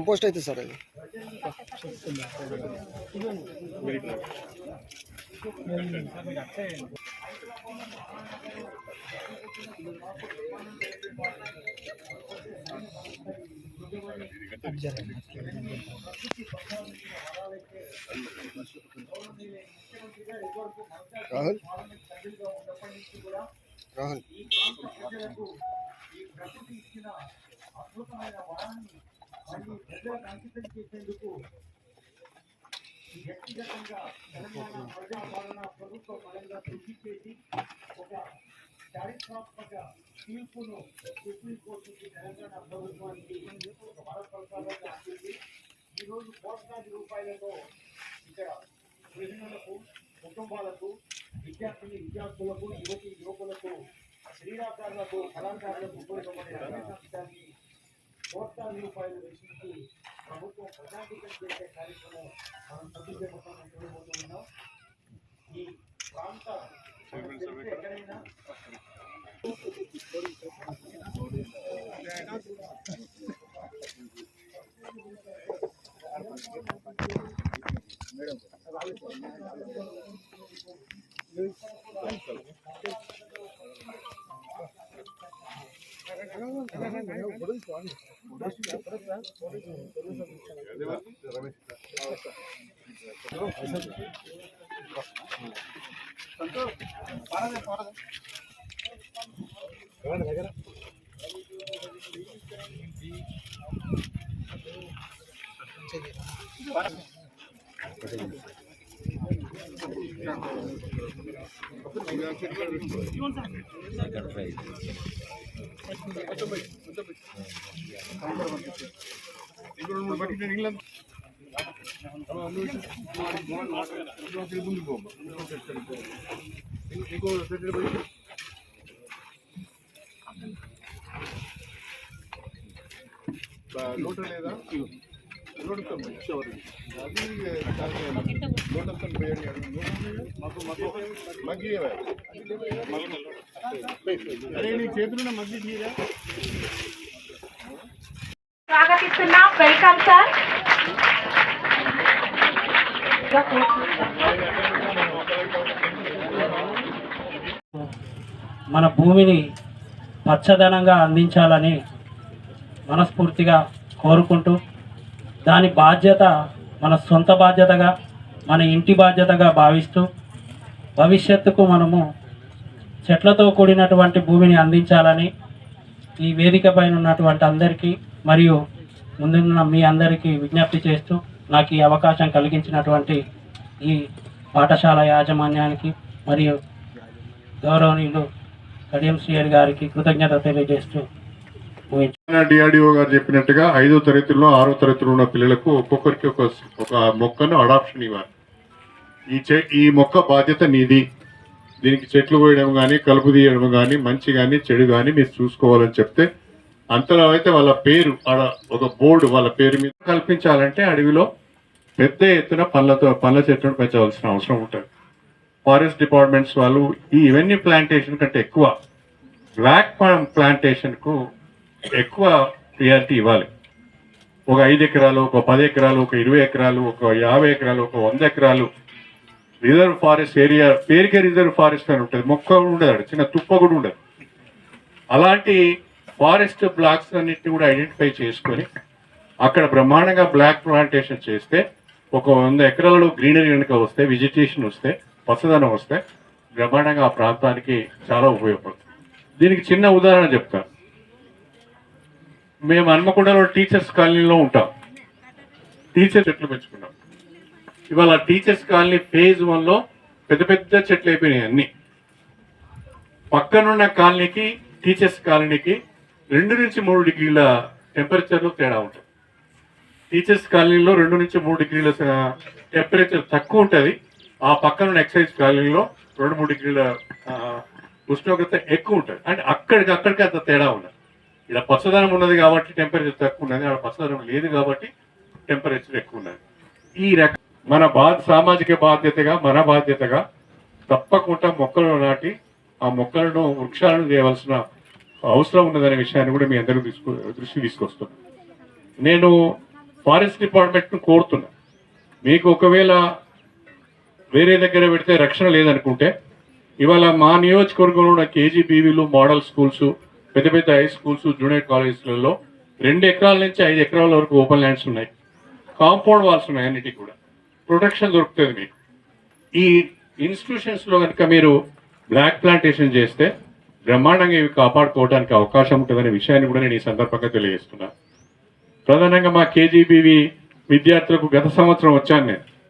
Compost అయితే sir అది రాహుల్ రాహుల్ వ్యక్తిగతంగా తెలంగాణ ప్రజాపాలన ప్రభుత్వ పరంగా కృషి చేసి ఒక చారిత్రాత్మక తీర్పును సుప్రీంకోర్టుకి తెలంగాణ ప్రభుత్వానికి ఒక బలపరచాలని అంటుంది. ఈరోజు కోట్లాది రూపాయలతో ఇక్కడ గృహిణులకు కుటుంబాలకు విద్యార్థులకు యువకులకు క్రీడాకారులకు కళాకారులకు ఉపయోగపడే అంశాన్ని కోట్లాది రూపాయలు వెచ్చించి ప్రభుత్వం ప్రజాభిషేకం చేసే కార్యక్రమం మనం చూడబోతున్నాం. ఈ ప్రాంత ఎక్కడైనా లోటు లేదా లోటుతో అది లోటతో మగ్గి అరే నీ చేతుల్లో మగ్గి తీరా స్వాగతిస్తున్నాం. Welcome sir. మన భూమిని పచ్చదనంగా అందించాలని మనస్ఫూర్తిగా కోరుకుంటూ దాని బాధ్యత మన సొంత బాధ్యతగా మన ఇంటి బాధ్యతగా భావిస్తూ భవిష్యత్తుకు మనము చెట్లతో కూడినటువంటి భూమిని అందించాలని ఈ వేదిక పైన ఉన్నటువంటి అందరికీ మరియు ముందున్న మీ అందరికీ విజ్ఞప్తి చేస్తూ నాకు ఈ అవకాశం కలిగించినటువంటి ఈ పాఠశాల యాజమాన్యానికి మరియు గౌరవనీయులు కడియం శ్రీహరి గారికి కృతజ్ఞత తెలియజేస్తూ డిఆర్డిఓ గారు చెప్పినట్టుగా 5వ తరగతిలో 6వ తరగతిలో ఉన్న పిల్లలకు ఒక్కొక్కరికి ఒక మొక్కను అడాప్షన్ ఇవ్వాలి. ఈ మొక్క బాధ్యత నీది. దీనికి చెట్లు పోయడం కానీ కలుపు తీయడం కానీ మంచి కానీ చెడు కానీ మీరు చూసుకోవాలని చెప్తే అంతలో అయితే వాళ్ళ పేరు ఒక బోర్డు వాళ్ళ పేరు మీద కల్పించాలంటే అడవిలో పెద్ద ఎత్తున పండ్ల చెట్లను పెంచవలసిన అవసరం ఉంటుంది. ఫారెస్ట్ డిపార్ట్మెంట్స్ వాళ్ళు ఈ ఇవన్నీ ప్లాంటేషన్ కంటే ఎక్కువ బ్లాక్ పామ్ ప్లాంటేషన్కు ఎక్కువ ప్రియారిటీ ఇవ్వాలి. ఒక 5 ఎకరాలు, ఒక 10 ఎకరాలు, ఒక 20 ఎకరాలు, ఒక 50 ఎకరాలు, ఒక 100 ఎకరాలు రిజర్వ్ ఫారెస్ట్ ఏరియా పేరుకే రిజర్వ్ ఫారెస్ట్ అని ఉంటుంది. మొక్క ఉండదు, చిన్న తుప్ప కూడా ఉండదు. అలాంటి ఫారెస్ట్ బ్లాక్స్ అన్నింటినీ కూడా ఐడెంటిఫై చేసుకొని అక్కడ బ్రహ్మాండంగా బ్లాక్ ప్లాంటేషన్ చేస్తే ఒక 100 ఎకరాలలో గ్రీనరీ కనుక వస్తే, వెజిటేషన్ వస్తే, పచ్చదనం వస్తే బ్రహ్మాండంగా ఆ ప్రాంతానికి చాలా ఉపయోగపడుతుంది. దీనికి చిన్న ఉదాహరణ చెప్తాను. మేము హన్మకొండలో టీచర్స్ కాలనీలో ఉంటాం. టీచర్ చెట్లు పెంచుకున్నాం. ఇవాళ టీచర్స్ కాలనీ ఫేజ్ 1లో పెద్ద పెద్ద చెట్లు అయిపోయినాయి అన్ని. పక్కనున్న కాలనీకి టీచర్స్ కాలనీకి 2 నుంచి 3 డిగ్రీల టెంపరేచర్లో తేడా ఉంటుంది. టీచర్స్ కాలనీలో 2 నుంచి 3 డిగ్రీల టెంపరేచర్ తక్కువ ఉంటుంది. ఆ పక్కనున్న ఎక్సైజ్ కాలనీలో 2-3 డిగ్రీల ఉష్ణోగ్రత ఎక్కువ ఉంటుంది. అంటే అక్కడికి అంత తేడా ఉన్నది. ఇక్కడ పచ్చదనం ఉన్నది కాబట్టి టెంపరేచర్ తక్కువ ఉన్నది, అక్కడ పచ్చదనం లేదు కాబట్టి టెంపరేచర్ ఎక్కువ ఉన్నది. ఈ రకం మన సామాజిక బాధ్యతగా మన బాధ్యతగా తప్పకుండా మొక్కలను నాటి ఆ మొక్కలను వృక్షాలను చేయవలసిన అవసరం ఉన్నదనే విషయాన్ని కూడా మీ అందరూ దృష్టి తీసుకొస్తున్నాను. నేను ఫారెస్ట్ డిపార్ట్మెంట్ను కోరుతున్నా, మీకు ఒకవేళ వేరే దగ్గర పెడితే రక్షణ లేదనుకుంటే ఇవాళ మా నియోజకవర్గంలో ఉన్న కేజీబీవీలు, మోడల్ స్కూల్స్, పెద్ద పెద్ద హై స్కూల్స్, జూనియర్ కాలేజీలలో 2 ఎకరాల నుంచి 5 ఎకరాల వరకు ఓపెన్ ల్యాండ్స్ ఉన్నాయి, కాంపౌండ్ వాల్స్ ఉన్నాయి, అన్నిటికీ కూడా ప్రొటెక్షన్ దొరుకుతుంది మీకు. ఈ ఇన్స్టిట్యూషన్స్లో కనుక మీరు బ్లాక్ ప్లాంటేషన్ చేస్తే బ్రహ్మాండంగా ఇవి కాపాడుకోవడానికి అవకాశం ఉంటుందనే విషయాన్ని కూడా నేను ఈ సందర్భంగా తెలియజేస్తున్నాను. ప్రధానంగా మా కేజీబీవీ విద్యార్థులకు గత సంవత్సరం వచ్చాను నేను.